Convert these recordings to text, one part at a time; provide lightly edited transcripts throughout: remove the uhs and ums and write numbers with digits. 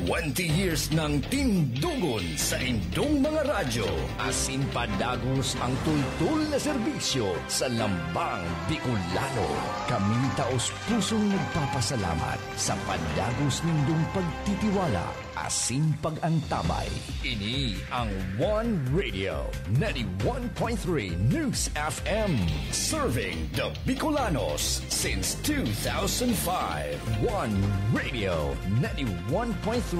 20 years ng tindugon sa indong mga radyo. Asin padagos ang tultul na serbisyo sa Lambang Bicolano. Kaming taos pusong nagpapasalamat sa padagos nindong pagtitiwala. Asin pag-antabay. Ini ang One Radio 91.3 News FM. Serving the Bicolanos since 2005. One Radio 91.3.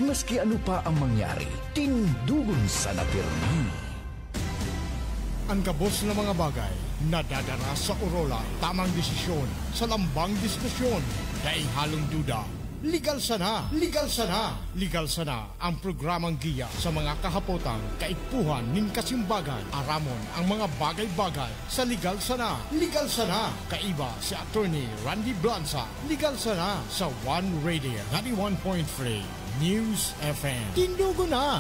Maski ano pa ang mangyari, tindugon sa napirmi. Ang kabos ng mga bagay nadadara sa Orola. Tamang desisyon sa lambang diskusyon. Daing halong duda. Legal sana, legal sana, legal sana ang programang giya sa mga kahapotang kaipuhan nin kasimbagan. Aramon ang mga bagay-bagay sa legal sana, legal sana. Kaiba si Attorney Randy Blanza. Legal sana sa One Radio 91.3 News FM. Tindugo na!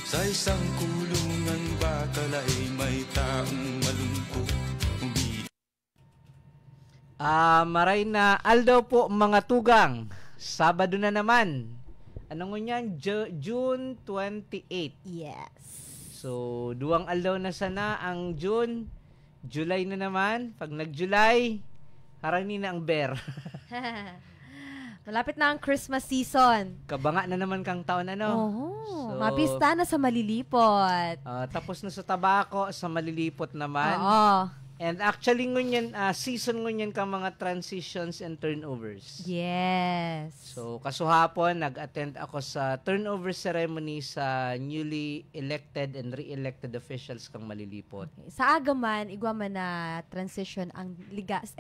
Sa isang kulungan bakal ay may taong malungkot. Maray na aldaw po mga tugang. Sabado na naman. Ano ngunyan? June 28. Yes. So, duwang aldaw na sana ang June. July na naman. Pag nag-July, harani na ang bear. Malapit na ang Christmas season. Kabanga na naman kang taon, ano? So, mapista na sa malilipot. Tapos na sa tabako, sa malilipot naman. Oo. And actually, ngunyan, season ngunyan ka mga transitions and turnovers. Yes. So, kasuhapon, nag-attend ako sa turnover ceremony sa newly elected and re-elected officials kang malilipot. Okay. Sa Agaman, igwaman na transition ang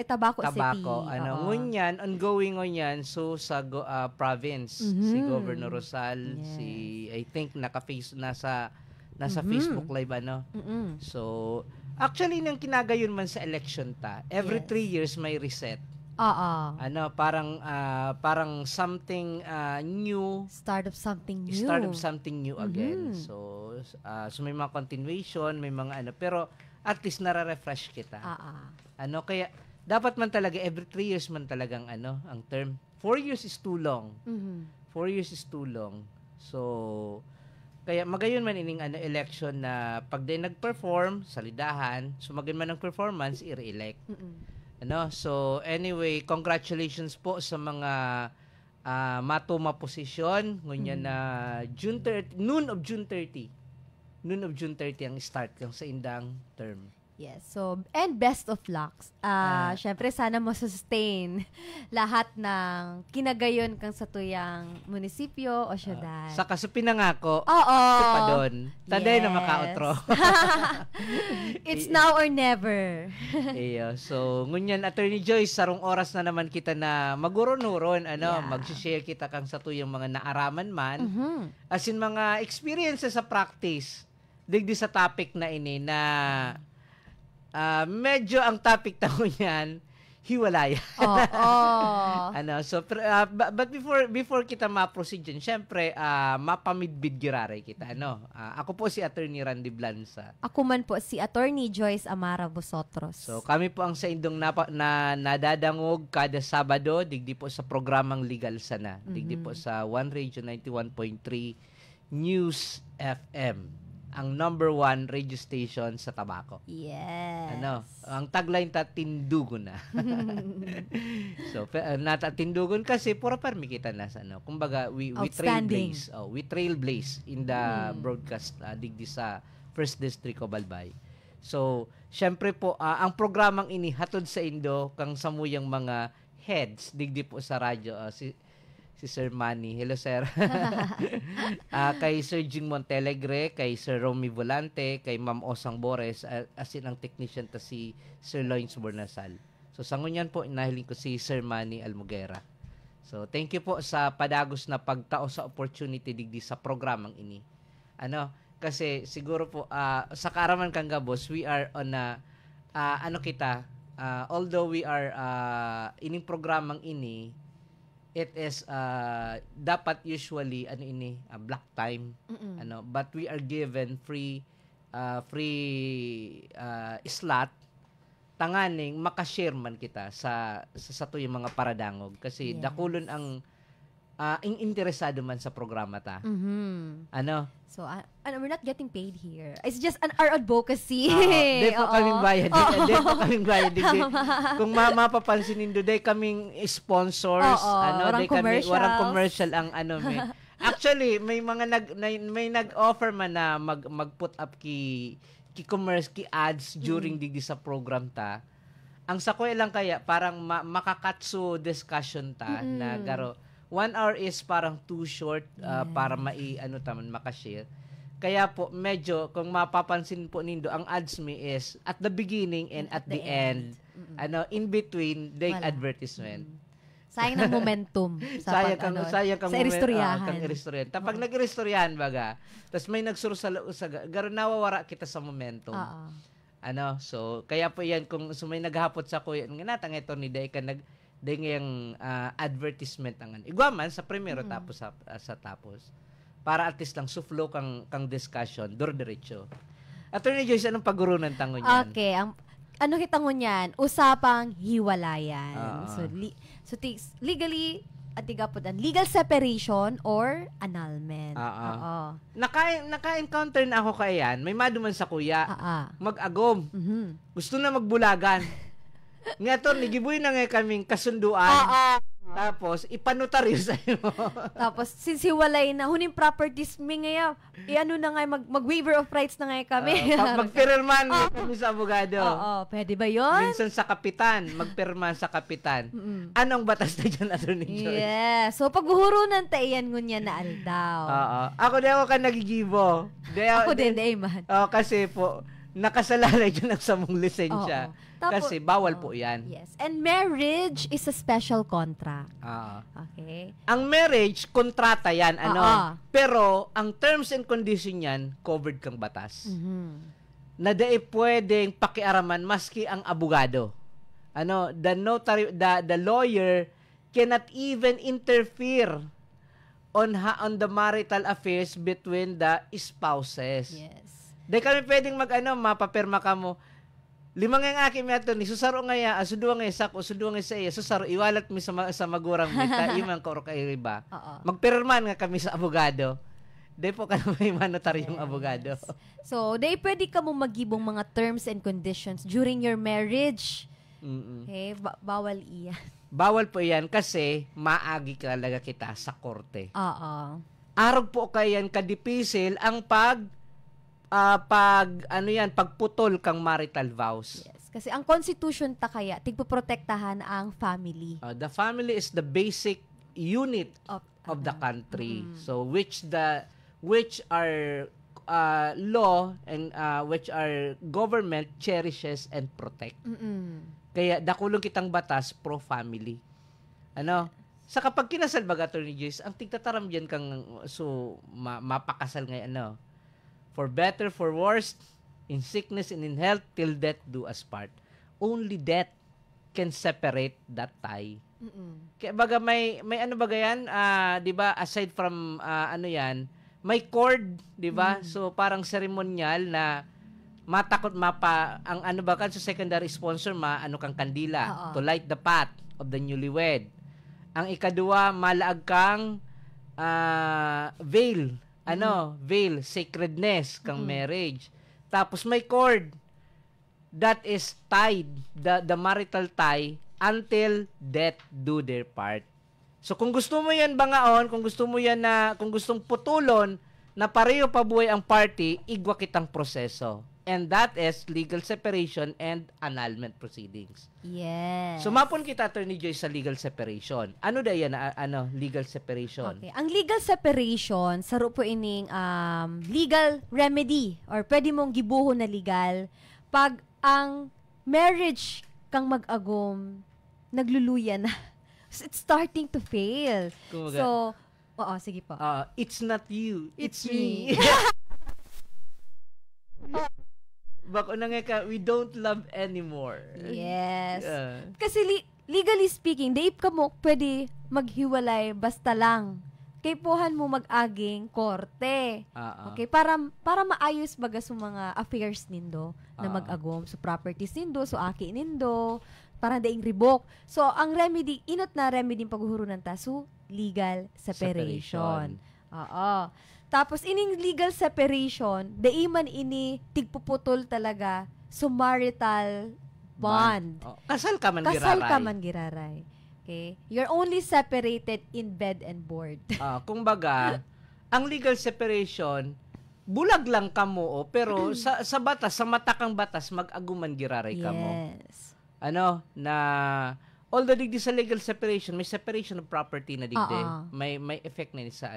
Tabaco City. Tabaco. Ngunyan, ongoing ngunyan, so sa province, si Governor Rosal, I think nasa Facebook Live, So, actually, nang kinagayon man sa election every 3 years may reset. Parang something new. Start of something new again. So may mga continuation, may mga pero at least nare-refresh kita. Kaya dapat man talaga every 3 years man talagang ang term. 4 years is too long. 4 years is too long. So kaya magayon man ining election na pag din nag-perform sa lidahan, so magayon man ang performance, i-re-elect. So anyway, congratulations po sa mga matuma posisyon ngunyan na June 30, noon of June 30 ang start kang sa indang term. Yes. So, and best of luck. Syempre, sana mo sustain lahat ng kinagayon kang sa tuyang munisipyo o syudad. Saka sa pinangako, pa doon. Taday na makautro. It's now or never. So, ngunyan, Attorney Joyce, sarong oras na naman kita na maguron-uron, mag-share kita kang sa tuyang mga naaraman man. As in, mga experiences sa practice, digdi sa topic na ini na medyo ang topic tayo niyan, hiwalayan. But before kita ma-proceed dyan, syempre, mapamidbid girare kita. Ako po si Attorney Randy Blanza. Ako man po si Attorney Joyce Amara Bosotros. So, kami po ang sa indong nadadangog kada Sabado, digdi po sa programang Legal Sana. Digdi po sa One Radio 91.3 News FM. Ang number 1 radio station sa Tabaco. Yes. Ang tagline tindugon na. So, tindugon kasi pura permi kita na sa kumbaga we trailblaze in the broadcast digdi sa First District of Albay. So, syempre po ang programang ini hatod sa Indo kang samuyang mga heads digdi po sa radyo si Sir Manny. Hello, sir. Kay Sir Jing Montelegre, kay Sir Romy Volante, kay Ma'am Osang Bores, as in ang technician si Sir Loins Bornasal. So, sa ngunyan po, inahiling ko si Sir Manny Almugera. So, thank you po sa padagos na pagtao sa opportunity digdi sa programang ini. Kasi siguro po, sa kaaraman kang gabos, we are on although we are ining programang ini, it is dapat usually black time but we are given free slot tanganing makashare man kita sa tuyong mga paradangog kasi Yes. dakulon ang interesado man sa programa ta. Mhm. Ano? So, and we're not getting paid here. It's just our advocacy. Di po Oo. kaming bayad. Oo. Di po kaming bayad. Di. Kung mapapansin nindo, day kaming sponsors. Oo, warang day kami, commercials. warang commercial ang may. Actually, may mga may nag-offer man na mag-put up ki commerce, ki ads during di sa program ta. Ang sakoy lang kaya, parang makakatsu discussion ta na garo. 1 hour is parang too short para makashare. Kaya po, medyo, kung mapapansin po nindo, ang ads me is at the beginning and at the end. In between, Wala. advertisement. Sayang ng momentum. Sayang kang sa istoryahan. kang istoryahan. Tapag nag-istoryahan baga, tapos may nagsurusalo sa garo nawawara kita sa momentum. Oo. So, kaya po yan, kung may naghapot sa kuya, nga natang ito ni Day ka ngayang advertisement ang igwaman sa primero tapos sa tapos para at least lang suflo kang discussion diretso. Attorney Joyce, anong pagurunan tango niyan? Okay, ano kita ngunyan? Usapang hiwalayan. So legally legal separation or annulment. Oo. Naka-encounter na ako kayan. May maduman sa kuya. Mag-agom. Mhm. Gusto na magbulagan. Nga to, nigibuy na nga kaming kasunduan. Tapos, ipanutaryo sa'yo. Tapos, since hiwalay na, huning properties, may ngayon, na nga, mag-waiver of rights na nga kami. Magpirman kami sa abogado. Oo, pwede ba yun? Minsan sa kapitan, magpirman sa kapitan. Anong batas na dyan, Attorney Joyce? Yeah. So, paghuhurunan ta iyan ngunya na aldaw. Ako di ako ka nagigibo. Ako din, man. Kasi po, nakasalalay dyan ang samong lisensya. Kasi bawal po yan. Yes. And marriage is a special contract. Okay. Ang marriage, kontrata yan. Pero, ang terms and condition yan, covered kang batas. Na dahi pwedeng pakiaraman maski ang abogado. The lawyer cannot even interfere on the marital affairs between the spouses. Yes. Di kami pwedeng mapapirma ka mo, 5 nga aking meto ni susaro nga ya, suduwa nga sako, suduwa nga sa iya, susaro iwalat mi sa magurang mita, iman ko kay riba. Magpirman nga kami sa abogado. Di po ka na may manotaryong abogado. So, di pwede ka mo magibong mga terms and conditions during your marriage. Okay, bawal iyan. Bawal po yan kasi maagi talaga kita sa korte. Arog po kayan kadipisil ang pagputol kang marital vows. Yes, kasi ang constitution ta kaya tigpoprotektahan ang family. The family is the basic unit of the country. So which our law and which our government cherishes and protect. Kaya dakulong kitang batas pro family. Sa kapag kinasal baga, Attorney Joyce, ang tigtataram diyan kang mapakasal ngayon for better, for worse, in sickness and in health, till death do us part. Only death can separate that tie. Kaya baga may baga yan, 'di ba? Aside from yan, may cord, 'di ba? So parang ceremonial na matakot ang baga sa secondary sponsor kang kandila to light the path of the newlywed. Ang ikadua, malaag kang veil. Veil, sacredness kang marriage. Tapos may cord that is tied, the marital tie until death do their part. So kung gusto mo yan bangaon, kung gustong putulon na pareho pabuhay ang party, igwa kitang proseso. And that is legal separation and annulment proceedings. Yes. So mapon kita, Attorney Joyce, sa legal separation. Ano da yan legal separation? Okay. Ang legal separation saro po ining legal remedy or pwede mong gibuhon na legal pag ang marriage kang mag-agom nagluluya na. It's starting to fail. Kumaga, so, sige po. It's not you, it's me. Bako na nga we don't love anymore. Yes. Kasi legally speaking, daip ka mo pwede maghiwalay basta lang. Kay puhan mo mag-aging korte. Okay, para maayos baga sa mga affairs nindo. na mag-agom. So, properties nindo, so aki nindo, para daing revoke. So, ang remedy, inot na remedy paghuhurunan ta, so, legal separation. Oo. Tapos, ining legal separation, daiman ini tigpuputol talaga, so marital bond. Kasal ka man giraray. Kasal ka man giraray. Okay? You're only separated in bed and board. Kumbaga, ang legal separation, bulag lang ka mo, pero sa batas, sa matakang batas, mag-aguman giraray ka mo. Yes. Although digdi sa legal separation, may separation of property na digdi. May effect na sa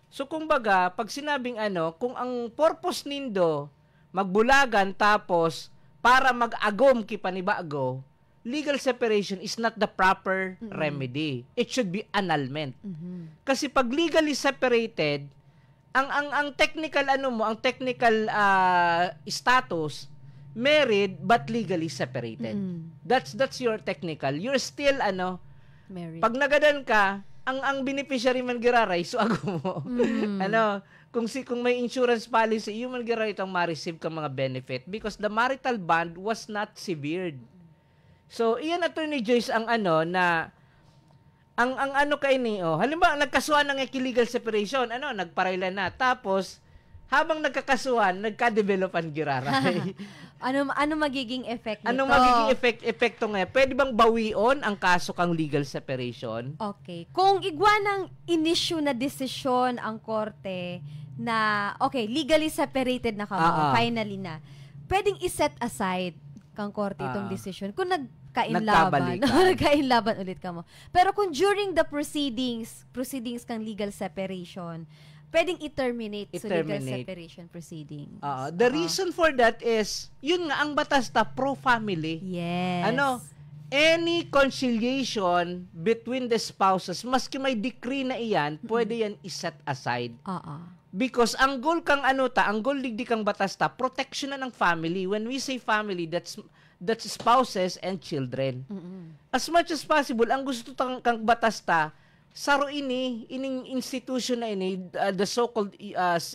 So, kumbaga, pag sinabing kung ang purpose nindo, magbulagan tapos para mag-agom ki panibago, legal separation is not the proper remedy. It should be annulment. Kasi pag legally separated, ang technical ang technical status, married but legally separated. That's your technical. You're still Married. Pag nagadan ka, ang beneficiary man giraray so ago mo. Kung may insurance policy, you man giraray itong ma-receive kang mga benefit because the marital bond was not severed. So, iyan Attorney Joyce ang na ang halimbawa nagkasuhan ng illegal separation, nagparailan na. Tapos habang nagkakasuhan, nagka-develop ang giraray. ano magiging effect nito? Ano magiging epekto ngayon? Pwede bang bawion ang kaso kang legal separation? Okay. Kung igwa ng in-issue na desisyon ang korte na, legally separated na kamo, finally na, pwedeng i-set aside kang korte itong decision. Kung nagkainlaban ulit ka mo. Pero kung during the proceedings kang legal separation, pwedeng i-terminate. So, legal separation proceedings. The reason for that is, yun nga, ang batas pro-family. Yes. Any conciliation between the spouses, maski may decree na iyan, pwede yan i-set aside. Because ang goal kang ang goal digdi kang batas protection na ng family. When we say family, that's spouses and children. As much as possible, ang gusto kang batas saro ining institution na the so-called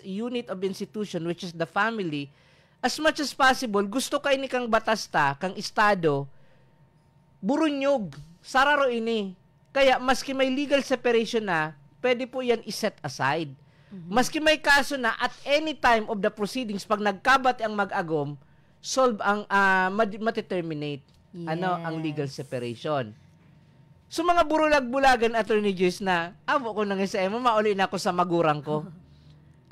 unit of institution which is the family, as much as possible, gusto ka kang batas kang estado, burunyog, sararo Kaya, maski may legal separation na, pwede po yan i-set aside. Maski may kaso na, at any time of the proceedings, pag nagkabat ang mag-agom, solve ang, mateterminate, ang legal separation. So, mga burulag-bulagan, Attorney Joyce, na, abo ko nang isa mauli na ako sa magurang ko.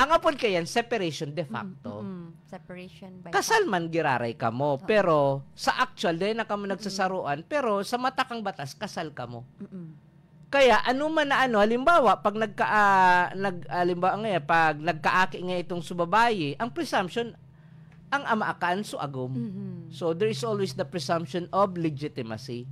Ang apon kayan, separation de facto. Separation by Kasal man giraray ka mo, pero sa actual, dahil na ka mo nagsasaruan, pero sa matakang batas, kasal ka mo. Kaya, halimbawa, pag pag nagkaaki nga itong subabayi, ang presumption, ang amaakaan agom. So, there is always the presumption of legitimacy.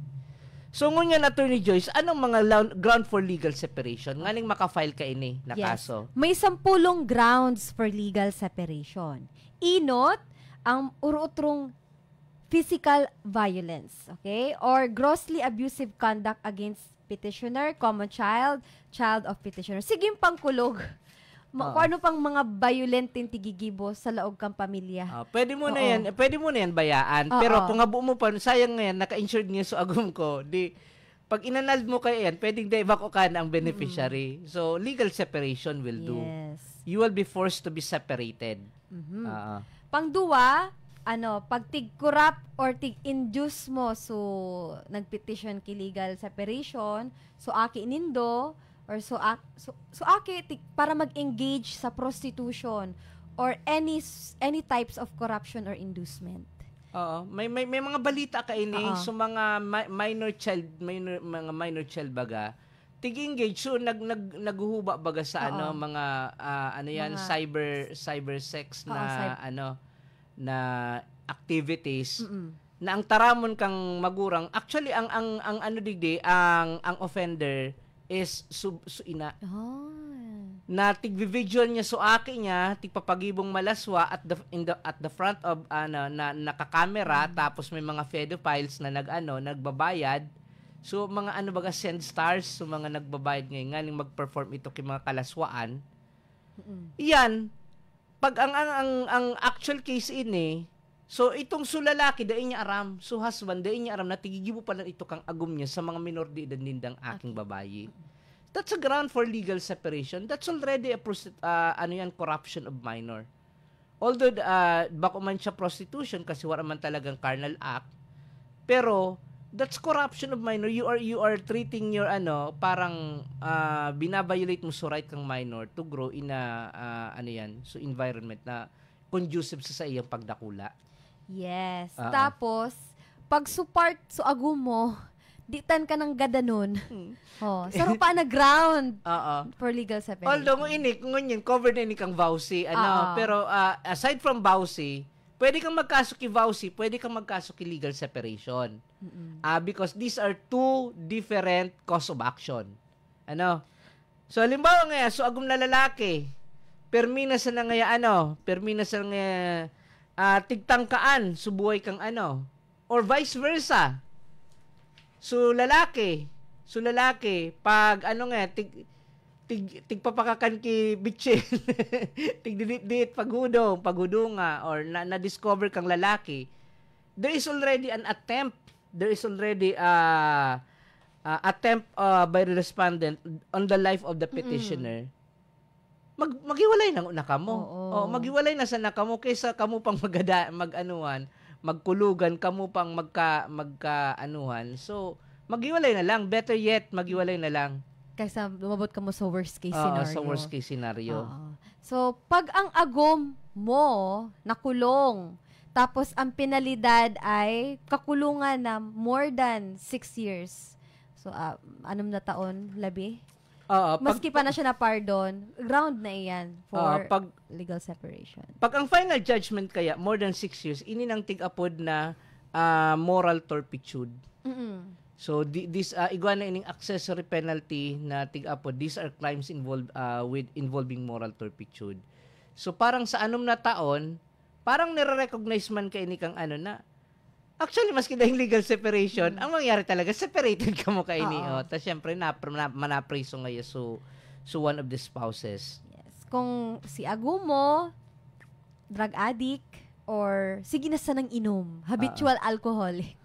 So, ngunyan, Attorney Joyce, anong mga ground for legal separation? Nganing makafile ka na kaso? May 10 grounds for legal separation. Inot, ang urutrong physical violence, okay? Or grossly abusive conduct against petitioner, common child of petitioner. Sige pangkulog. Kung ano pang mga violenteng tigigibo sa laog kang pamilya. Pwede mo na yan bayaan. Pero kung abuo mo pa, sayang ngayon, naka-insured niya sa agum ko, pag inanald mo kayo yan, pwedeng daiba ko ka ang beneficiary. So, legal separation will do. Yes. You will be forced to be separated. Pangduwa, pag tig-corrupt or tig-induce mo, so, nag-petition ki legal separation, so, aki nindo, or so aki para mag-engage sa prostitution or any types of corruption or inducement. May mga balita ka so mga minor child baga tig-engage so naghuhuba baga sa mga cyber sex na na activities na ang taramon kang magurang actually ang ang offender is ina. Na tigvi-video niya aki niya, tigpapagibong malaswa at the front of na naka-camera tapos may mga pedophiles na nagbabayad. So mga baga send stars, so mga nagbabayad ngayon mag-perform ito kay mga kalaswaan. Iyan pag ang actual case So itong sulalaki daing niya aram, so husband daing niya aram na tigigibo pa lang ito kang agom niya sa mga minor de edad nindang aking babayi. That's a ground for legal separation. That's already a corruption of minor. Although bako man siya prostitution kasi wala man talagang carnal act, pero that's corruption of minor. You are treating your parang binabiolate mo so right kang minor to grow in a so environment na conducive sa iyang pagdakula. Yes. Tapos, pag support so agum mo, ditan ka ng gadanon. Saro pa na ground for legal separation. Although, ngunyan, covered na ini kang vowsy. Pero, aside from vowsy, pwede kang magkaso ki vowsy, pwede kang magkaso ki legal separation. Because these are two different cause of action. So, halimbawa nga, so agum na lalaki, permina sa na tigtangkaan, subuhay kang or vice versa. So lalaki, pag tigpapakakan ki bitchin, tigdidit pagudonga, or na-discover kang lalaki, there is already an attempt, by the respondent on the life of the petitioner. Maghiwalay na una kamo. Maghiwalay na sa nakamo kaysa kamo pang magkulugan, kamo pang magkaanuhan. So, maghiwalay na lang. Better yet, maghiwalay na lang. Kaysa lumabot ka mo sa worst case scenario. Sa worst case scenario. So, pag ang agom mo nakulong, tapos ang penalidad ay kakulungan na more than 6 years. So, 6 na taon, labi? Maski pa na siya na pardon, ground na iyan for legal separation. Pag ang final judgment kaya, more than 6 years, ini nang tig-apod na moral turpitude. So, this iguana ining accessory penalty na tig-apod, these are crimes involving moral turpitude. So, parang sa 6 na taon, parang nire-recognize man kay ini kang na, actually, maski dahil legal separation, ang mangyari talaga, separated ka mo kay ini. Tapos, syempre, manapriso ngayon so one of the spouses. Yes. Kung si ago mo, drug addict, or sige na sa nang inom, habitual alcoholic.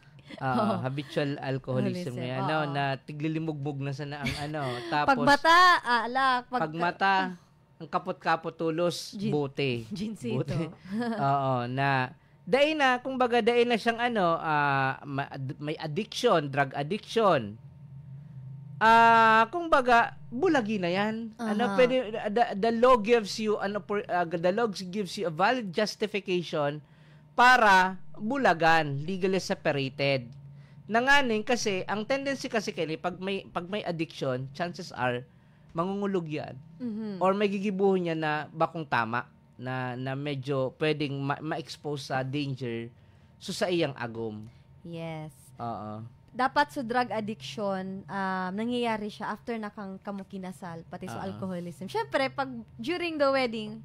Habitual alcoholism yan. Na tiglilimugbog na sa na ang Tapos, pagmata, alak. Pagmata, ang kapot-kapot tulos, bote. Ginsito. Na dahil na, kumbaga, dahil na siyang may addiction, drug addiction. Kumbaga, bulagi na yan. Pwede, the law gives you a valid justification para bulagan, legally separated. Nanganing kasi, ang tendency kasi kayo, pag may addiction, chances are, mangungulog yan. Or may gigibuhin niya na bakong tama. Na medyo pwedeng ma-expose sa danger sa iyang agom. Yes. Dapat sa drug addiction, nangyayari siya after na kamo kinasal, pati sa alcoholism. Syempre, pag during the wedding,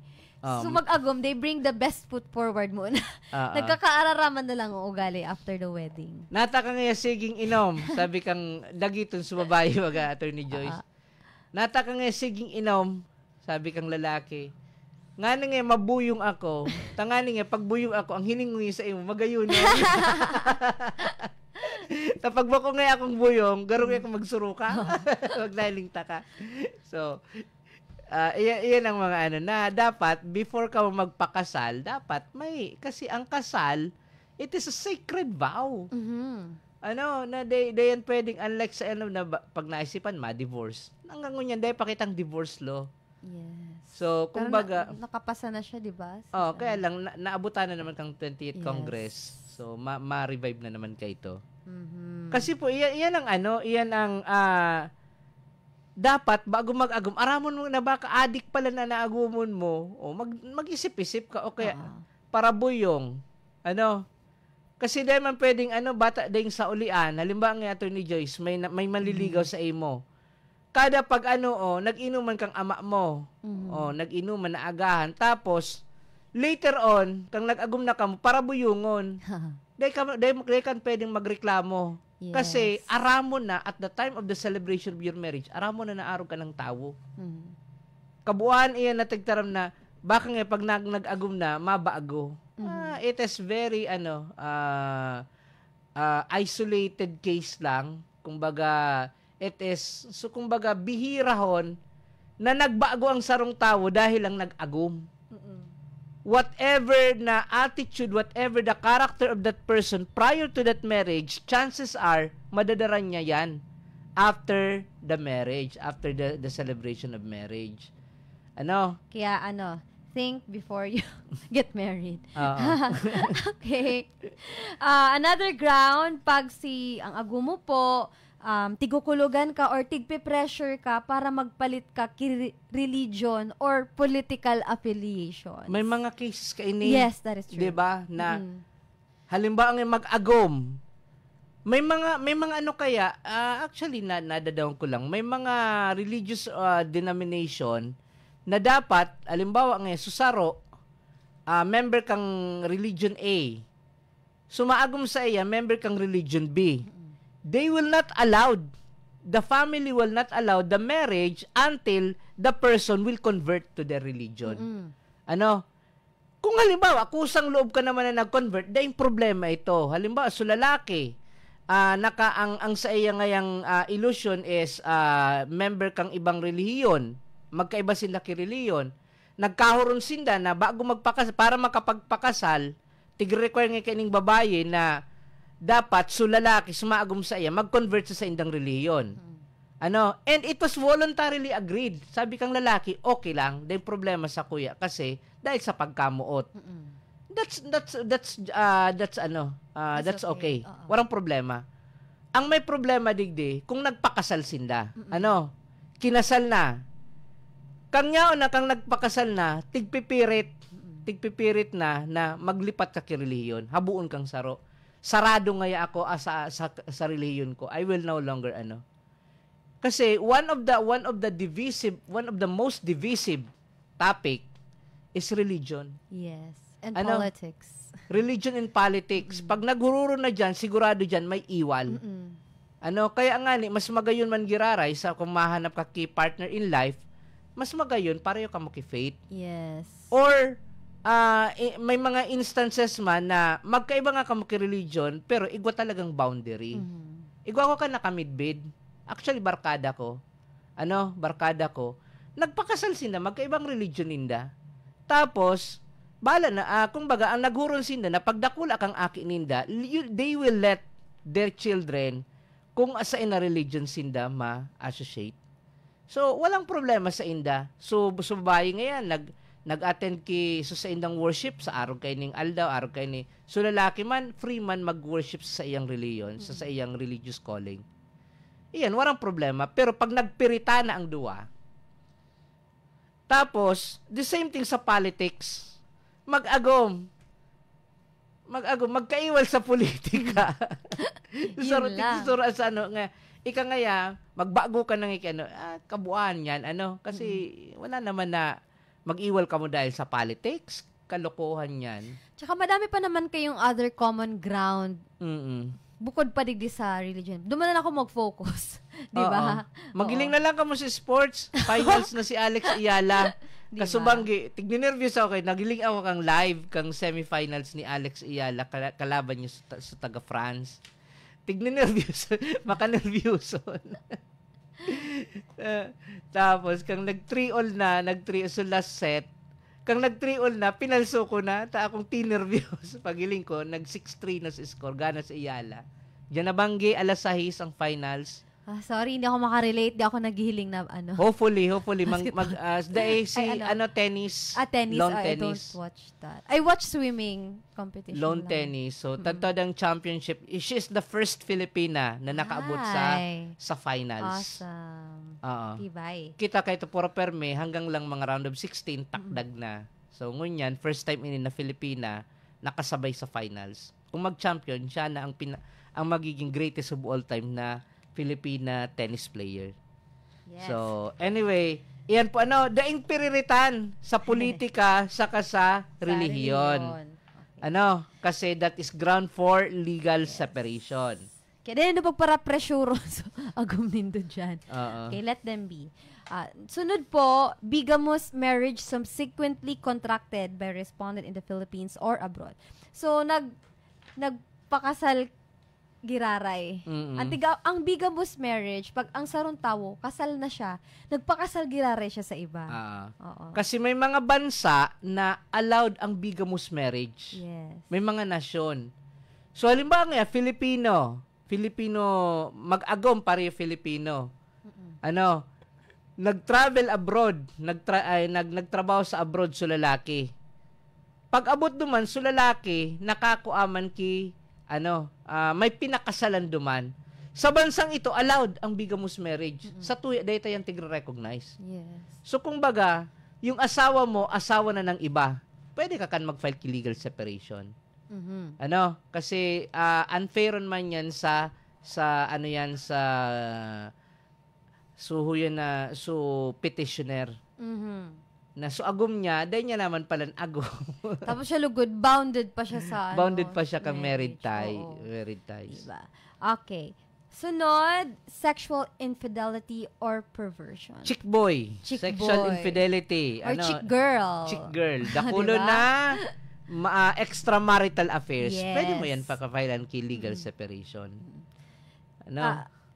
mag-agom, they bring the best foot forward muna. Nagkakaararaman na lang ang ugali after the wedding. Nata ka nga siging inom, sabi kang dagiton sa babae, waga, Attorney Joyce. Nata ka nga siging inom, sabi kang lalaki. Nga nga, mabuyong ako. Tangani nga, pagbuyong ako, ang hiningungi sa imo, magayon. Tapag ba ko nga akong buyong, garong akong magsuruka. Maglalingta ka. So, iyan ang mga na dapat, before ka magpakasal, dapat kasi ang kasal, it is a sacred vow. Na dayan pwedeng, unlike sa na pag naisipan, ma-divorce. Hanggang ngunyan, dahil pakitang divorce law. Yes. So, kumbaga, nakapasa na siya, di ba? Kaya lang, naabutan na naman kang 28th Congress. So, ma-revive na naman kayo ito. Kasi po, iyan ang dapat, bago mag-agum, aramon mo na baka addict pala na naagumon mo, mag-isip-isip ka, o kaya, para buyong, kasi dahil man pwedeng, bata dahil sa ulian, halimbawa nga Attorney Joyce, may manliligaw sa imo. Kada pag nag-inuman kang ama mo, nag-inuman na agahan, tapos, later on, kang nag-agum na ka mo, para buyungon. Dahil kan pwedeng magreklamo. Yes. Kasi, aramon na, at the time of the celebration of your marriage, aramon na naarog ka ng tawo. Kabuuan iyan na tigtaram na, baka nga pag nag-agum na, mabaago. It is very isolated case lang. Kumbaga, kumbaga bihira hon na nagbago ang sarong tao dahil lang nag-agum. Whatever na attitude, whatever the character of that person prior to that marriage, chances are madadaran niya yan after the marriage, after the celebration of marriage. Kaya think before you get married. Okay. Another ground, pag ang agumo po, tigukulugan ka or tigpe-pressure ka para magpalit ka religion or political affiliation. May mga cases ka ini. Yes, that is true. 'Di ba? Na halimbawa ang mag-agom. May mga kaya actually nadadaon ko lang. May mga religious denomination na dapat halimbawa ng susaro member kang religion A. Sumaagom sa iya member kang religion B. They will not allow, the family will not allow the marriage until the person will convert to their religion. Kung halimbawa, kusang loob ka naman na nag-convert, dahil problema ito. Halimbawa, lalaki, ang sa iya ngayang illusion is member kang ibang relihiyon, magkaiba sila relihiyon, nagkahuron sinda na bago magpakasal, para makapagpakasal, tig-require nga kaning babae na dapat lalaki sumaagom sa iya mag-convert sa indang relihiyon. And it was voluntarily agreed. Sabi kang lalaki, okay lang, dahil problema sa kuya kasi dahil sa pagkamuot. That's okay. Walang problema. Ang may problema digdi kung nagpakasal sinda. Kinasal na. Kang nagpakasal na, tigpipirit na maglipat ka relihiyon. Habuon kang saro. Sarado ngaya ako sa relihiyon ko. I will no longer Kasi one of the most divisive topic is religion. Yes, and politics. Religion and politics. Pag naghururo na diyan, sigurado diyan may iwal. Kaya nga mas magayon man giraray sa kung mahanap ka key partner in life, mas magayon pareho ka mo ki faith. Yes. Or may mga instances man na magkaiba nga kamo religion pero igwa talagang boundary. Igwa ko ka nakamidbid. Actually barkada ko. Nagpakasal sila magkaibang religion ninda. Tapos bala na kumbaga ang naghuron sinda na pagdakula kang aki ninda, they will let their children kung sa ina religion sinda ma-associate. So walang problema sa inda. So babae ngayon nag-attend sa indang worship sa araw kay ning aldaw, araw kay ni lalaki man free man mag-worship sa iyang religion, sa iyang religious calling. Iyan, walang problema. Pero pag nagpirita na ang duwa, tapos the same thing sa politics, magagom, magkaiwal sa politika. Sa nga ika ngaya, magbago ka ng kabuuan yan, kasi wala naman na mag-iwal ka mo dahil sa politics, kalokohan yan. Tsaka madami pa naman kayong other common ground. Bukod pa digdi sa religion. Doon na ako mag-focus. Di ba? Magiling na lang ka mo sa sports. Finals na si Alex Iyala. Diba? Kasubanggi, tigninervyos ako nagiling ako kang live, kang semifinals ni Alex Iyala, kalaban niya sa taga-France. Tigninervyos, makanervyos. Tapos kang nag-3-all na, sa last set, kang nag-3-all na, pinalso ko na, akong tinervyos. Pagiling ko, nag-6-3 na sa score, gana sa Iyala. Diyan nabanggi, alas 6 ang finals. Sorry, hindi ako makarelate, hindi ako naghihiling na Hopefully, tennis. Tennis, lawn I tennis. don't watch that. I watch swimming competition. Lawn tennis. So, tantodang championship. She's the first Filipina na nakaabot sa finals. Awesome. Tibay. Kita kay Toporo Perme, hanggang lang mga round of 16, takdag na. So, ngunyan, first time na Filipina, nakasabay sa finals. Kung mag-champion, siya na ang magiging greatest of all time na Filipina tennis player. Yes. So, anyway, iyan po daing piriritan sa politika saka sa relihiyon. Okay. Kasi that is ground for legal separation. Kaya din pagpara pressure so agum nindo dyan. Oo. Okay, let them be. Sunod po, bigamous marriage subsequently contracted by respondent in the Philippines or abroad. So, nagpakasal giraray. Ang bigamous marriage, pag ang sarong tao, kasal na siya, nagpakasal giraray siya sa iba. Oo. Kasi may mga bansa na allowed ang bigamous marriage. Yes. May mga nasyon. So, halimbawa nga, Filipino, mag-agom pare Filipino. Nag-travel abroad, nagtrabaho sa abroad sa lalaki. Pag abot duman sa lalaki, nakakuaman may pinakasalan duman. Sa bansang ito, allowed ang bigamous marriage. Sa tuya, dahil yung tigre-recognize. Yes. So, kumbaga, yung asawa mo, asawa na ng iba, pwede ka kan mag-file legal separation. Kasi unfair man yan sa petitioner. Na so agom niya, dahil niya naman pala agom. Tapos siya lugod, bounded pa siya sa bounded pa siya kang married Oo. ties. Diba? Okay. Sunod, sexual infidelity or perversion. Chick boy. Chick Sexual boy. infidelity. Or chick girl. Chick girl. Dakulo Diba? na extramarital affairs. Yes. Pwede mo yan pagka-filean kay legal separation.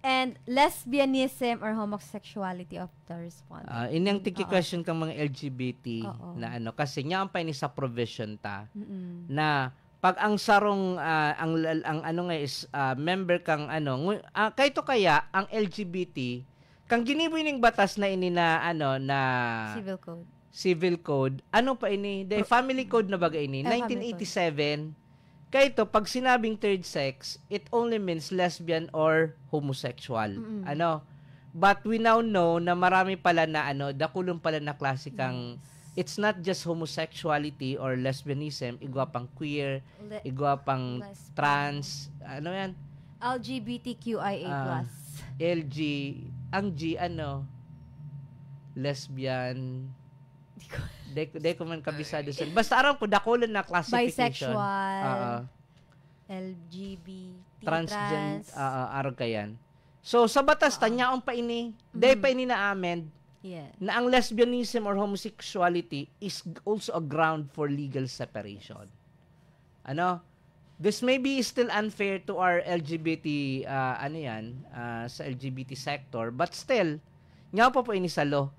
And lesbianism or homosexuality of the respondent. Inyang question kang mga LGBT Oo. na kasi niya ang paini sa provision na pag ang sarong is member kang kayto kaya ang LGBT kang giniboy ning batas na ini na civil code ano pa ini the family code na bagay ini 1987 kayto pag sinabing third sex it only means lesbian or homosexual but we now know na marami pala na dakulong pala na klase kang it's not just homosexuality or lesbianism, igwa pang queer, igwa pang trans, yan? LGBTQIA+. Ang G, lesbian, de ko man kabisado sa. Basta aram ko, dakulan na classification. Bisexual, LGBT, trans, araw ka yan. So, sa batas, tanya ang paini, dahil paini na amend, yeah. na ang lesbianism or homosexuality is also a ground for legal separation. This may be still unfair to our LGBT sa LGBT sector, but still nga po ini sa law.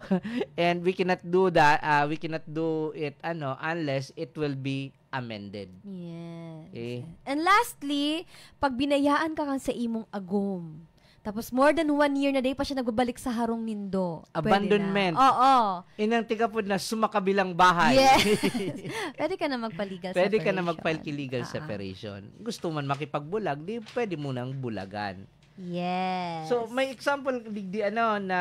And we cannot do that, we cannot do it unless it will be amended. Yes. Okay. And lastly, pag binayaan ka sa imong agom, tapos more than 1 year na day pa siya nagbabalik sa harong nindo. Abandonment. Oo. Inang tigapod na sumakabilang bahay. Yes. Pwede ka na magpa-legal separation. Pwede ka na mag-file legal separation. Gusto man makipagbulag, di pwede mo nang bulagan. Yes. So, may example na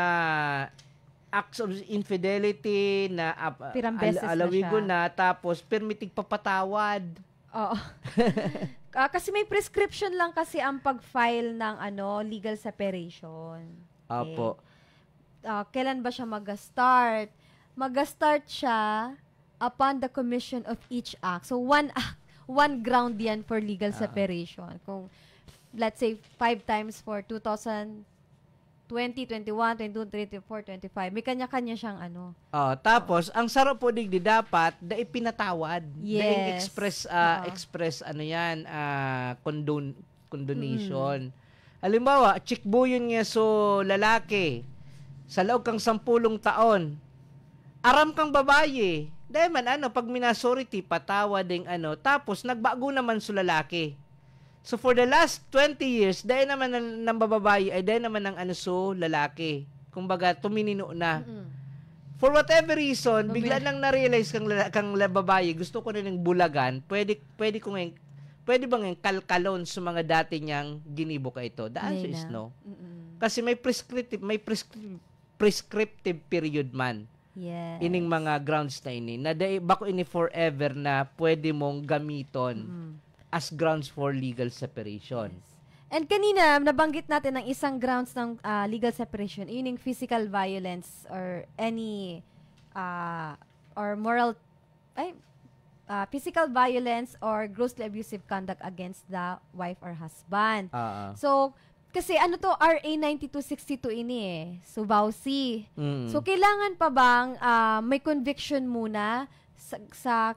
acts of infidelity na Pirang beses alawigo na na tapos permitig papatawad. Oo. Kasi may prescription lang kasi ang pag-file ng legal separation. Okay. Opo. Kailan ba siya mag-start? Mag-start siya upon the commission of each act. So, one ground yan for legal separation. Kung, let's say, 5 times for 2020, 21, 22, 24, 25. May kanya-kanya siyang Tapos, ang sarap po digdi dapat, da ipinatawad. Yes. Da express condonation. Halimbawa, chikbuyon nga so lalaki, sa loob kang 10 taon, aram kang babae, dahil man pag minasority, patawad ding tapos nagbago naman so lalaki. So for the last 20 years, dahil naman ng bababae ay dahil naman ng so lalaki. Kumbaga, tuminino na. For whatever reason, bigla nang na-realize kang babae, gusto ko na ng bulagan, pwede ba ngayon kalkalon sa mga dati niyang ginibo ka ito? The answer is no. Kasi may prescriptive period man. Yes. Ining mga grounds na ini. Na bako ini forever na pwede mong gamiton as grounds for legal separation. Yes. And kanina, nabanggit natin ang isang grounds ng legal separation, yun yung physical violence or any or moral physical violence or grossly abusive conduct against the wife or husband. So, kasi ano to, RA 9262 ini eh. So, Bausi. So, kailangan pa bang may conviction muna sa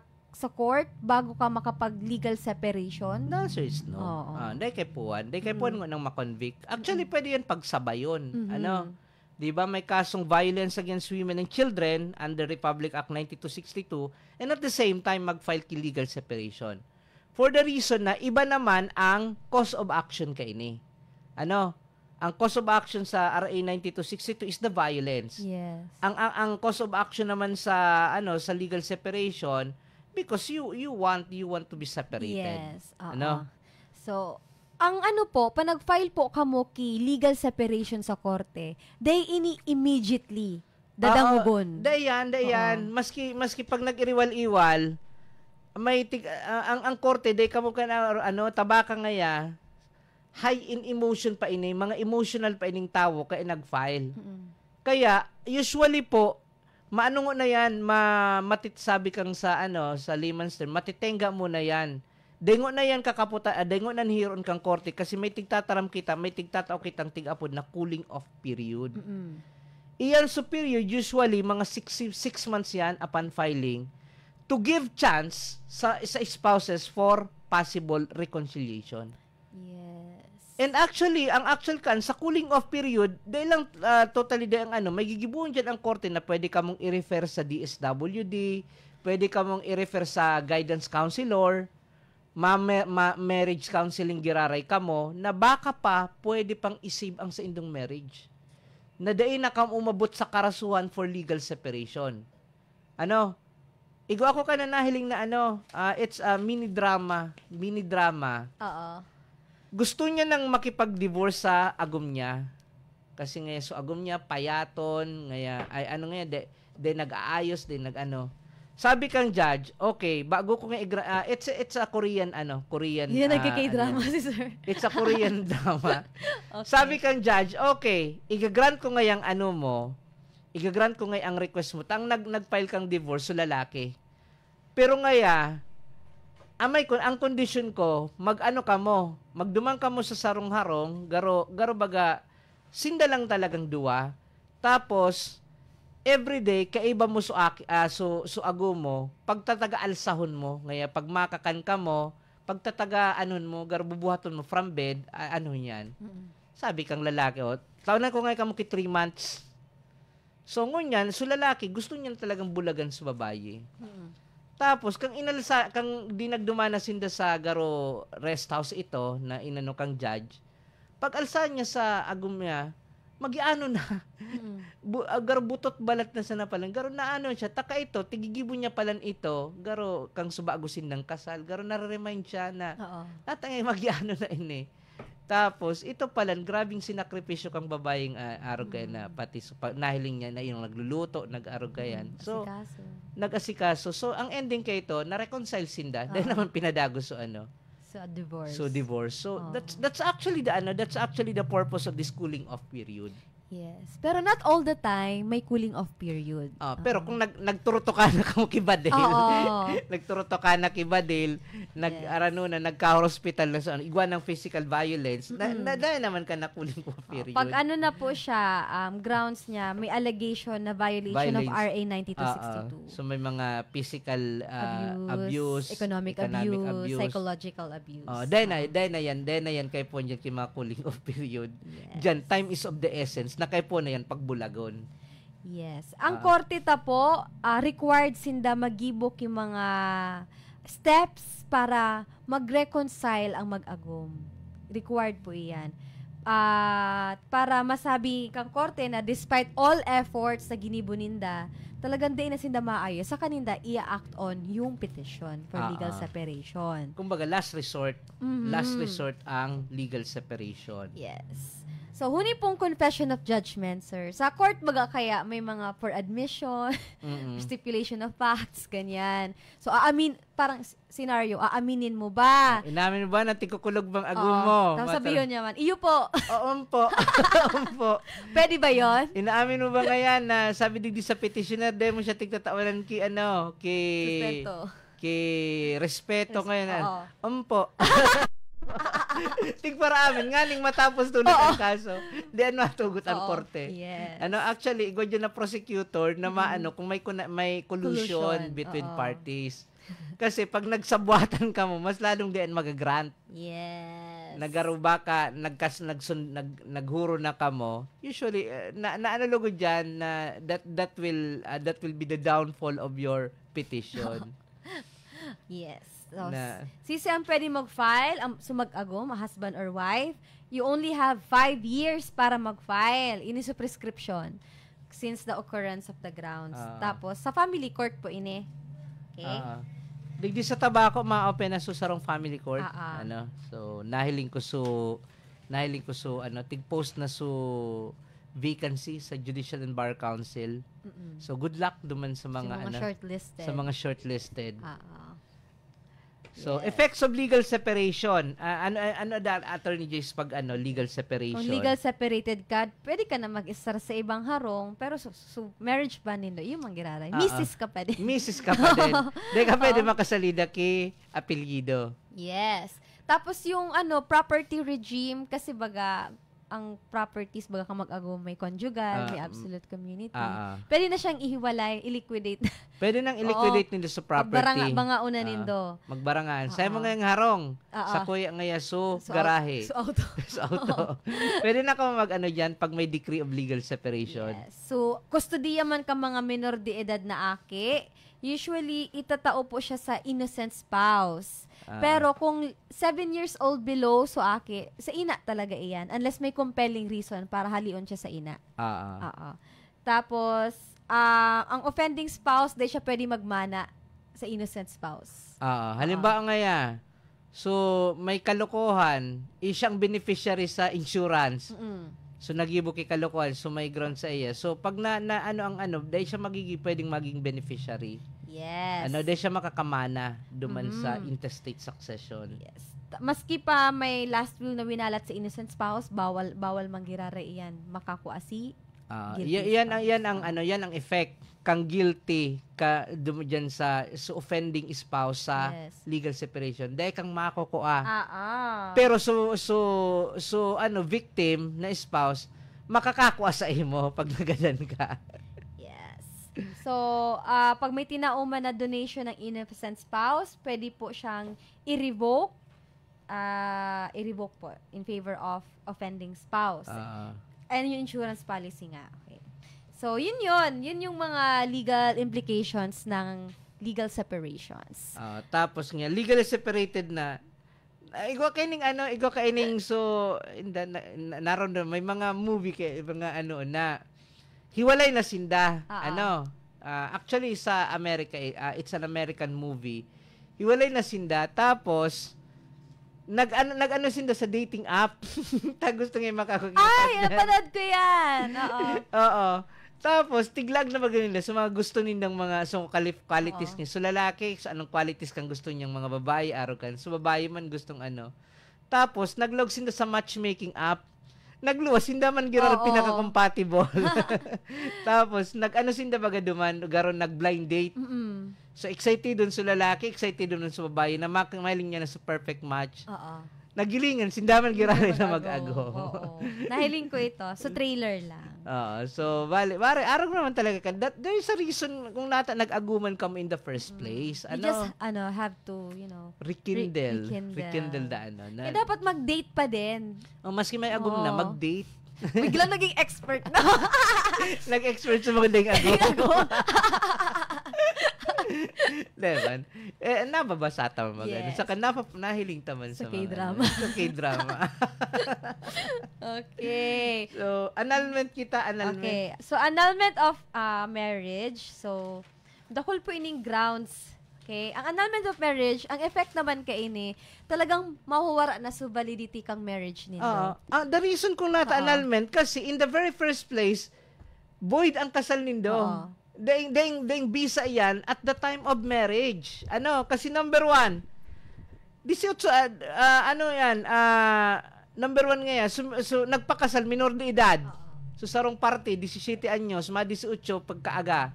court bago ka makapag-legal separation? The answer is no. Dahil kay puwan nga nang makonvict. Actually, pwede yan pagsabayon. Ano? Di ba may kasong violence against women and children under Republic Act 9262 and at the same time mag-file ki legal separation. For the reason na iba naman ang cause of action kay ini. Ano? Ang cause of action sa RA 9262 is the violence. Yes. Ang cause of action naman sa sa legal separation because you want to be separated. Yes. Ano? So, ang ano po, panag-file po kamo ki legal separation sa korte, day ini immediately dadangugon. Dayan. Maski pag nag-iriwal-iwal, may ang korte day kamo kana tabaka ngaya, high in emotion pa ini, mga emotional pa ining tawo kay nag-file. Kaya usually po maano na yan, matitsabi kang sa layman's term, matitenga mo na yan. Dengo na yan kakaputa, dengo na hiron kang korte kasi may tigtataram kita, may tigtatao kitang tigapod na cooling off period. Iyan so period, usually mga 6 months yan upon filing to give chance sa spouses for possible reconciliation. Yes. And actually, ang actual kan sa cooling off period, dahil lang totally dahil may gigibuon dyan ang korte na pwede ka mong i-refer sa DSWD, pwede ka mong i-refer sa guidance counselor, marriage counseling giraray ka mo, na baka pa pwede pang isave ang sa indong marriage. Na dahil na kam umabot sa karasuhan for legal separation. Igo ako ka na nahiling na it's a mini drama. Oo. Gusto niya nang makipag-divorce sa agom niya. Kasi ngayon, so agom niya, payaton, nag-aayos, Sabi kang judge, okay, bago ko nga it's a Korean. Yan nagkikay-drama si sir. It's a Korean drama. Okay. Sabi kang judge, okay, igagrant ko ngayang igagrant ko ngayang request mo. Tang nag-file kang divorce sa lalaki. Pero ngaya, ang condition ko, magdumang ka mo sa sarong-harong, garo baga, sinda lang talagang duwa. Tapos, everyday kaiba mo so ago mo pagtataga-alsahon mo ngaya pag makakan ka mo pagtataga mo garbubuhaton mo from bed yan. Sabi kang lalaki taon na ko nga kamo ki 3 months. So ngunyan so lalaki gusto niya talagang bulagan sa babae. Tapos kang di nagdumana sinda sa garo rest house ito na inano kang judge. Pag alsa niya sa agum niya magiano na. Garo butot balat na sana palang. Garo na siya. Taka ito, tigigibo niya palan ito. Garo kang subagusin ng kasal. Garo na-remind siya na natangay magiano na ini. Tapos, ito palan, grabing sinakripisyo kang babaeng arugay na pati nahiling niya na yung nagluluto, nag-arugayan. So, nag-asikaso. So, ang ending kay ito, na-reconcile sinda. Dahil naman pinadago divorce. So that's actually the purpose of this cooling off period. Yes. Pero not all the time may cooling off period. Pero kung nagturuto ka na kamo kibadil, nagturuto ka na kibadil, nagka-hospital na sa igwa ng physical violence, dahil naman ka na cooling off period. Pag na po siya, grounds niya, may allegation na violation of RA 9262. So may mga physical abuse, economic abuse, psychological abuse. Dahil na yan kay po dyan mga cooling off period. Yes. Dyan, time is of the essence. Na kay po na yan pagbulagon. Yes. Ang korte ta po, required sinda magibok yung mga steps para mag-reconcile ang mag-agom. Required po iyan. Para masabi kang korte na despite all efforts na ginibuninda, talagang di na sinda maayos sa kaninda i-act on yung petition for legal separation. Kumbaga last resort ang legal separation. Yes. So, huni pong confession of judgment, sir. Sa court baga kaya may mga for admission, stipulation of facts, ganyan. So, parang scenario, aaminin mo ba? Inamin mo ba na tikukulog bang agum mo? Tapos sabihin niya man, iyo po. Oo po. Pwede ba yon? Inaamin mo ba ngayon na sabi digdi sa petitioner, dahil mo siya tigtatawanan sustento. respeto ngayon. Oo. Umpo. Tigpara amin nga ning matapos tunod ang kaso. Diyan matugot ang Oo. korte. Yes. Actually, igod yun na prosecutor na maano kung may collusion Collusion, between oo. parties. Kasi pag nagsabwatan ka mo, mas lalong diyan magagrant. Yes. Nagaruba ka, naghuro na ka mo. Usually naanalogo diyan na that will be the downfall of your petition. Yes. So, Na- sisi ang pwede mag-file, sumag-agom, a husband or wife, you only have 5 years para mag-file. Ini sa prescription since the occurrence of the grounds. Tapos, sa family court po ini. Okay? Digdi sa tabako, ma-open na so sarong family court. Ah. So, nahiling ko tig-post na so vacancy sa Judicial and Bar Council. So, good luck duman sa mga, shortlisted. sa mga shortlisted. So, Yes. effects of legal separation. Ano Attorney Jace pag legal separation? Kung legal separated ka, pwede ka na mag-isar sa ibang harong, pero marriage ban nindo, yung manggiraray. Mrs. ka pa din. Mrs. ka pa din. Di ka pwede makasalida kay apelyido. Yes. Tapos yung property regime, kasi baga, ang properties, baga ka mag-agom, may conjugal, may absolute community. Pwede na siyang ihiwalay, i-liquidate. Pwede nang i-liquidate nindo sa property. Mga una nindo. Magbarangan. Sa mga ngayong harong. Sa kuya ngaya garahe. Auto. Sa auto. Pwede na ka dyan pag may decree of legal separation. Yes. So, kustodiya man ka mga minor de edad na aki, usually, itatao po siya sa innocent spouse. Pero kung 7 years old below, so aki, sa ina talaga iyan. Unless may compelling reason para halion siya sa ina. Tapos, ang offending spouse, di siya pwede magmana sa innocent spouse. Halimbawa ngaya, so may kalokohan, siyang beneficiary sa insurance. So nagibo kay kalokohan, so may ground sa iya. So pag dahil siya pwedeng maging beneficiary. Yes. Dahil siya makakamana duman sa intestate succession. Yes. Maski pa may last will na winalat sa innocent spouse, bawal manggirare iyan. Makakuasi. Yan ang effect kang guilty ka diyan sa offending spouse sa legal separation. Dahil kang makukuha. Pero victim na spouse makakakuha sa imo pag nagadan ka. So, pag may tinauman na donation ng innocent spouse, pwede po siyang i-revoke po in favor of offending spouse. And yung insurance policy nga. Okay. So, yun yung mga legal implications ng legal separations. Tapos nga, legally separated na, igo kaining so, naroon may mga movie mga na, hiwalay na sinda. Actually sa America, it's an American movie. Hiwalay na sinda, tapos nag-ano sinda sa dating app. Gusto nga makakakita. Ay, napanood ko yan. Oo. Tapos tiglag na magaling sa mga gusto nindang mga qualities niya. So lalaki, so anong qualities kang gusto niyang mga babae, arrogant. So babae man gustong Tapos naglog sinda sa matchmaking app. Nagluwas, hindi man gano'n pinaka-compatible. Tapos, sinda baga duman, garon nag-blind date. So, excited dun sa lalaki, excited dun sa babae, na mahiling niya na sa perfect match. Nagilingan, sindaman girari na mag-ago. Nahiling ko ito. So, trailer lang. So, araw naman talaga ka. There is a reason kung nag-aguman ka mo in the first place. You just, have to, rekindle. Rekindle Na, dapat mag-date pa din. Maski may agum na, mag-date. Biglang naging expert na. Nag-expert sa mga ding agum. Diba? Nababasa tama magano. Saka nahiling taman sa K-drama. Sa K-drama. Okay. So, annulment. Okay. So, annulment of marriage. So, dahol po ining grounds. Okay? Ang annulment of marriage, ang effect naman kaini, talagang mahuwara na sa validity kang marriage nindo. The reason kung annulment, kasi in the very first place, void ang kasal nindo. Daing visa yan at the time of marriage. Kasi number 1, 18, number 1 nga yan, so nagpakasal, minor de edad. So sarong parte, 17 anyos, 18 pagkaaga.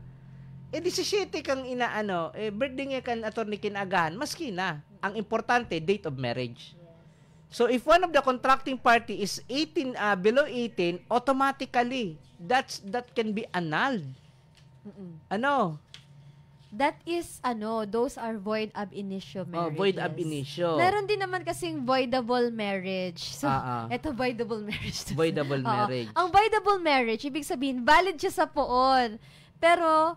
17 kang inaano, birthday nga kan attorney kinagahan, maski na. Ang importante, date of marriage. So if one of the contracting party is 18 below 18, automatically that can be annulled. Ano? That is, those are void ab initio marriages. Void ab initio. Meron din naman kasing voidable marriage. So, eto voidable marriage. Voidable marriage. Ang voidable marriage, ibig sabihin, valid siya sa poon. Pero,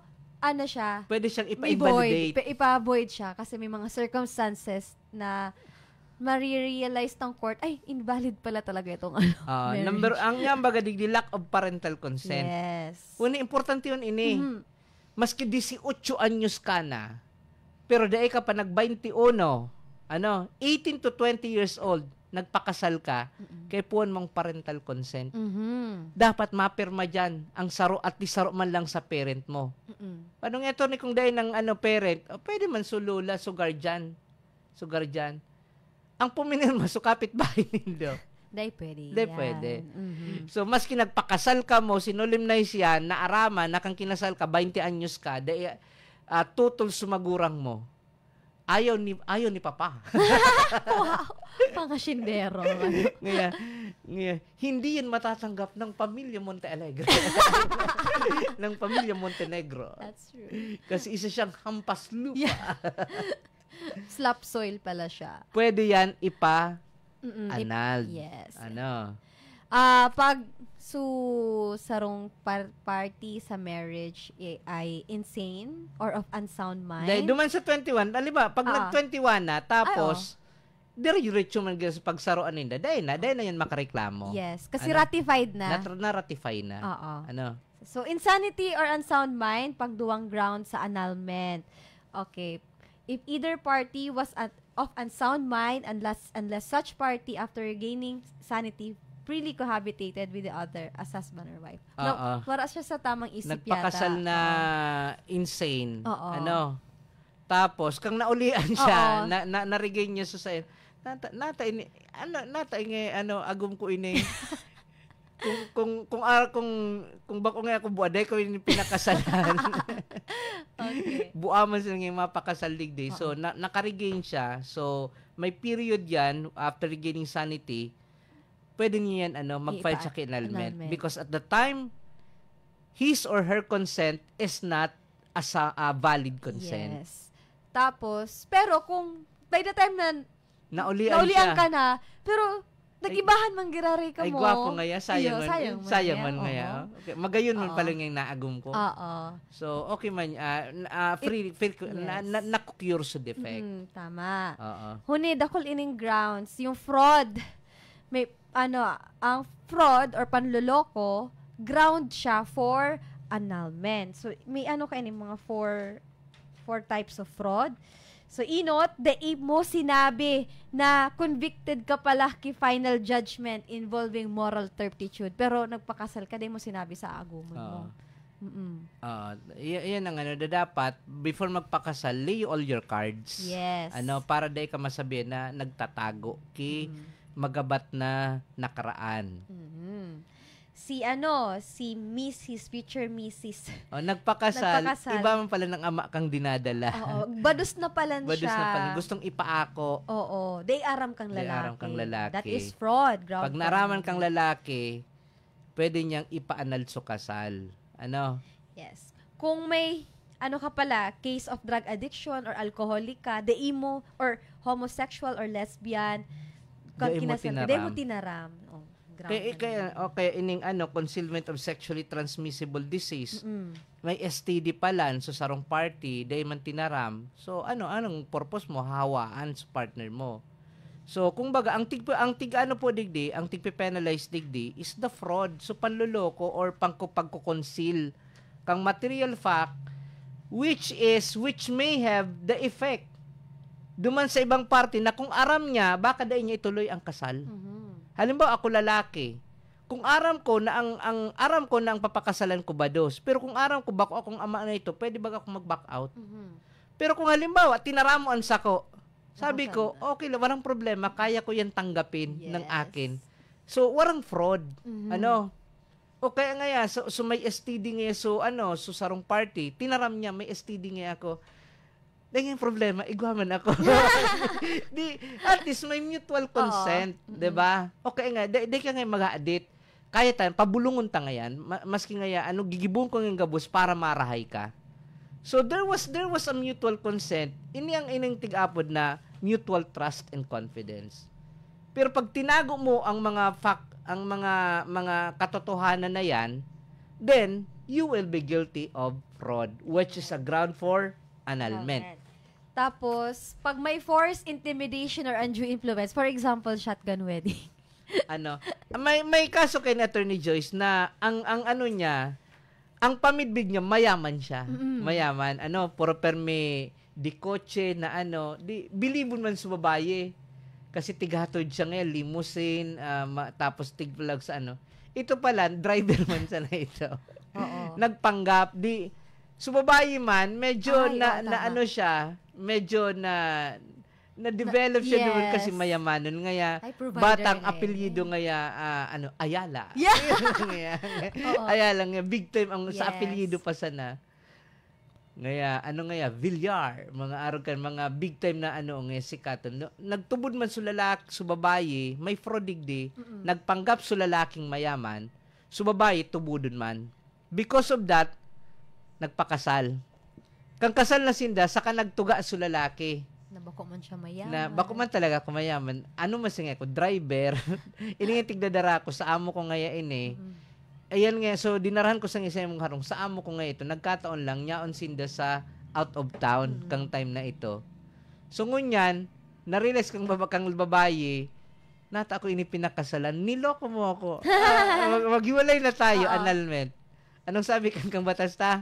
siya? Pwede siyang ipa-invalidate. Ipa-void siya kasi may mga circumstances na marirealize ng court, ay, invalid pala talaga itong marriage. Ang baga digdi, lack of parental consent. Yes. Una, importante yun, ini. Maski 18 anyos ka na, pero dahil ka pa nag-21, 18 to 20 years old, nagpakasal ka, kay puwan mong parental consent. Dapat mapirma dyan ang saro, at least saro man lang sa parent mo. Paano nga ito, kung dahil ng parent, pwede man sulula, so guardian. Ang puminirma, so kapitbahay nindo. Dahil pwede. Pwede. So, maski nagpakasal ka mo, sinulim na siya, naaraman, nakang kinasal ka, 20 anyos ka, dahil tutol sumagurang mo. Ayaw ni Papa. Wow! Pangasindero. Ngayon, hindi yan matatanggap ng pamilya Montealegre. ng pamilya Montenegro. That's true. Kasi isa siyang hampas lupa. Yeah. Slap soil pala siya. Pwede yan annulled. Yes. Pag sarong party sa marriage ay insane or of unsound mind. Dahil duman sa 21, aliba, pag nag-21 na, tapos, diretso man sa pagsaroan nila, dahil na yan makareklamo. Yes, kasi ratified na. Na-ratify na. So, insanity or unsound mind, pagduwang ground sa annulment. Okay. If either party was of unsound mind unless such party after gaining sanity freely cohabitated with the other as husband or wife. Para siya sa tamang isip nagpakasal na insane. Tapos kang naulian siya, na-regain niya sa agum ko ini. kung bako nga ako buaday ko yung pinakasalan. Okay. Buaman sila ng mapakasal digday. So, naka-regain siya. So, may period yan after regaining sanity. Pwede niya yan mag-file siya kay annulment. Because at the time, his or her consent is not a valid consent. Yes. Tapos, pero kung by the time na naulian ka na, pero nag-ibahan man girari ka mo. Ay, gwapo nga ya. Sayang man nga ya. Okay. Magayon man pala yung naagum ko. So, okay man. Nakukure sa defect. Tama. Huni, dakol ining grounds. Yung fraud. May, ang fraud or panloloko, ground siya for annulment. So, may mga four types of fraud. So, inot, mo sinabi na convicted ka pala ki final judgment involving moral turpitude. Pero nagpakasal ka, mo sinabi sa agumon mo. Yan ang dapat, before magpakasal, lay all your cards. Yes. Para dahil ka masabihin na nagtatago ki magabat na nakaraan. Si Mrs. future Mrs. Nagpakasal. Iba man pala ng ama kang dinadala. Badus na pala siya. Gustong ipaako. They aram kang lalaki. That is fraud. Pag naaraman kang lalaki, pwede niyang ipa-annul sa kasal. Yes. Kung may ka pala, case of drug addiction or alcoholic ka, deimo or homosexual or lesbian, Dahil mo tinaram. Kaya ining concealment of sexually transmissible disease. May STD pala so sarong party, dahil man tinaram. So anong purpose mo hawaan sa partner mo? So kung baga ang tig-penalize digdi is the fraud, so panloloko or pagko-conceal kang material fact which may have the effect duman sa ibang party na kung aram niya baka dahil niya ituloy ang kasal. Halimbawa ako lalaki, kung aram ko na ang papakasalan ko bados, pero kung aram ko bako akong ama na ito, pwede ba akong mag-back out? Pero kung halimbawa tinaramuan sa ko, sabi ko, okay, walang problema, kaya ko yan tanggapin ng akin. So, warang fraud. O kaya nga ya, so may STD nga so so sarong party, tinaram niya may STD nga ako. Dahil yung problema, igwaman ako. Di, at least may mutual consent, 'di ba? Okay nga, di ka nga mag-a-adit. Kaya tan pabulungon ta ngayan, maski nga ya, gigibong ko ng gabos para marahay ka. So there was a mutual consent. Ini ang ining tig-apod na mutual trust and confidence. Pero pag tinago mo ang mga mga katotohanan na yan, then you will be guilty of fraud, which is a ground for annulment. Tapos, pag may force, intimidation, or undue influence, for example, shotgun wedding. May kaso kay Attorney Joyce na ang niya, ang pamidbig niya mayaman siya. Mayaman, puro perme di kotse na di bilibon man sa babae. Kasi tighatod siya ngayon, limousine, tapos tigvlog sa Ito pala, driver man sana ito. Oo. Nagpanggap, di, subabayi man, medyo siya, medyo na-develop siya doon kasi mayamanon ngaya, batang apelyido ngaya, Ayala. Yeah. Ayala nga, big time ang sa apelyido pa sana. Ngaya, Villar, mga arog kan, mga big time na nga sikaton. Nagtubod man sulalak, subabayi, may frodigdi, nagpanggap sulalaking mayaman, subabayi, tubudon man. Because of that, nagpakasal. Kang kasal na sinda, saka nagtuga sulalaki. Nabako man siya mayaman. Bako man talaga ako mayaman. Masingay ko, driver. Iningitig dadara ko sa amo ko ngaya ini. Ayan nga, so dinarahan ko sa isa mong harong, sa amo ko nga ito, nagkataon lang, nyaon sinda sa out of town, kang time na ito. So ngunyan, na-realize kang babae, nata ako ini pinakasalan, niloko mo ako. Maghiwalay na tayo, annulment. Anong sabi kang batas ta?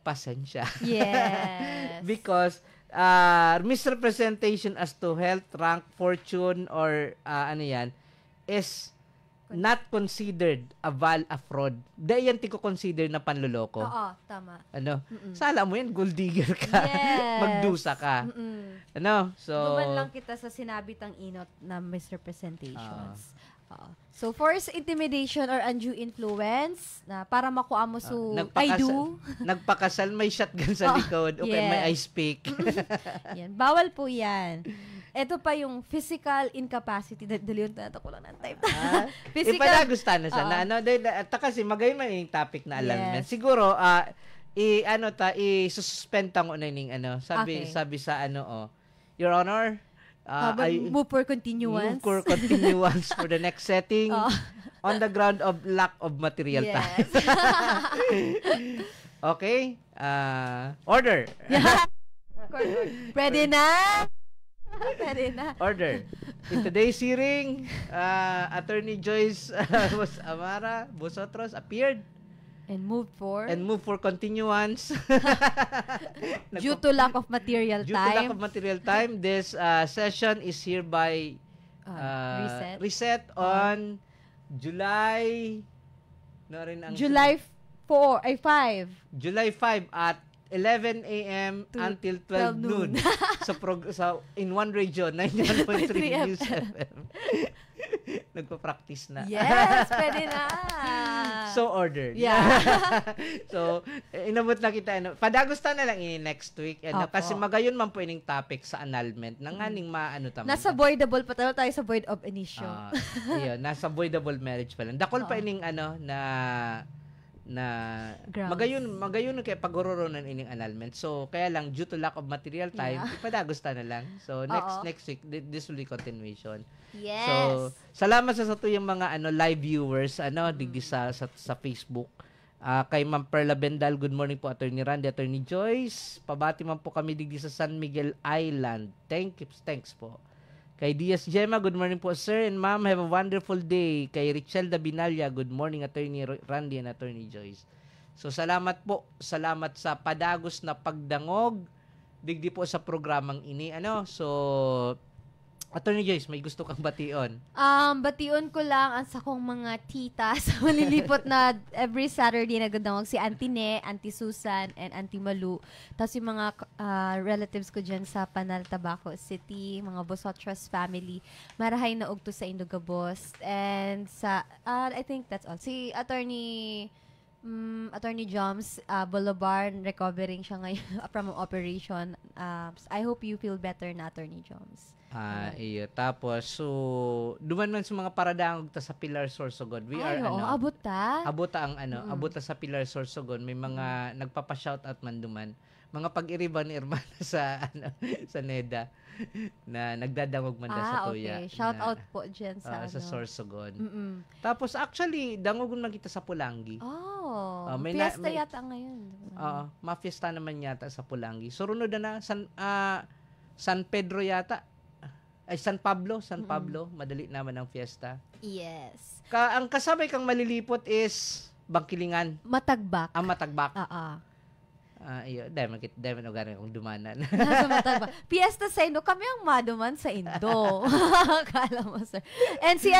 Pasensya. Yes. Because, misrepresentation as to health, rank, fortune, or is not considered a fraud. Dahil yan ti ko consider na panloloko. Oo, tama. Sala mo yan, gold digger ka. Yes. Magdusa ka. So, duman lang kita sa sinabitang inot na misrepresentations. So, force intimidation or undue influence na para makuha mo I do. Nagpakasal, may shotgun sa likod. Okay, may ice pick. Yan. Bawal po yan. Ito pa yung physical incapacity. Daliyon na ko lang ng type. Physical. Ipadagusta na sana. Kasi magayon man yung topic na annulment. Yes. Siguro, i-suspend tango na yung sabi sa Your Honor, move for continuance. Move for continuance for the next setting on the ground of lack of material time. Okay? Order. Ready na? Pwede na. Order. In today's hearing, Attorney Joyce Amara Bosotros appeared and moved for continuance. Due to lack of material time, this session is hereby reset on July 5 July 5 at 11 a.m. until 12 noon. sa in one region, 91.3 News FM. Nagpa-practice na. Yes, pwede na. So ordered. Yeah. So, inabot na kita. Padagusta na lang next week. Kasi magayon man po ining topic sa annulment. Nanganing tama. Nasa voidable pa tayo sa void of initio. Nasa voidable marriage pa lang. Dakol pa ining na magayon kay pagororonan ining annulment. So kaya lang due to lack of material time, ipadagusta na lang. So next week this will be continuation. Yes. So salamat sa tuyang mga live viewers digdi sa Facebook. Kay Ma'am Perla Bendal, good morning po Attorney Randy, Attorney Joyce. Pabati man po kami digdi sa San Miguel Island. Thanks po. Kay Diaz Gemma, good morning po sir and ma'am. Have a wonderful day. Kay Richelda Binalya, good morning Attorney Randy and Attorney Joyce. So salamat po. Salamat sa padagos na pagdangog digdi po sa programang ini. So Attorney Joyce, may gusto kang bation? Bation ko lang ang sakong mga tita sa malilipot na every Saturday nagdadamag si Auntie Ne, Auntie Susan, and Auntie Malu. Tapos yung mga relatives ko dyan sa Panal, Tabaco City, mga Bosotros family. Marahay na ugto sa Indogabos. And sa, I think that's all. Si Attorney Joms Boulevard, recovering siya ngayon from operation. I hope you feel better na, Attorney Joms. Iyo. Tapos, so, duman man sa mga paradangog ta sa Pilar Sorsogon. We are, abot ta? abot ang abot ta sa Pilar Sorsogon. May mga nagpapa-shoutout man duman. Mga pag-iriban ni Irmana sa, sa NEDA na nagdadangog man sa tuya. Okay. Shout out po dyan sa, sa Sorsogon. Tapos, actually, dangogon man kita sa Pulangi. May fiesta yata ngayon. Ma-fiesta naman yata sa Pulangi. So, runod na San Pedro yata. Ay, San Pablo, madali naman ang fiesta. Yes. Ang kasabay kang malilipot is Bangkilingan. Matagbak. Ang Matagbak. Iyo, dahil galing kong dumanan. Nasa Matagbak. Fiesta sa Indo, kami ang maduman sa Indo. Kala mo, sir. And si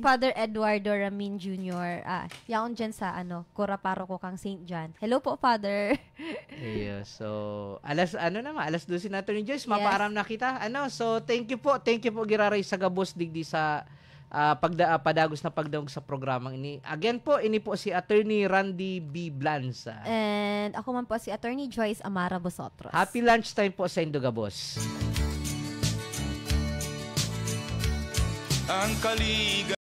Father Eduardo Ramin Jr. Yaon dyan sa Coraparo ko kang St. John. Hello po, Father. Iyo, so, alas 12 na ito ni Joyce, maparam na kita. So, thank you po, giraray sa gabos digdi sa padagos na pagdawag sa programang ini. Again po, ini po si Attorney Randy B. Blanza. And ako man po si Attorney Joyce Amara Bosotros. Happy lunchtime po sa Indogabos. Ang kaliga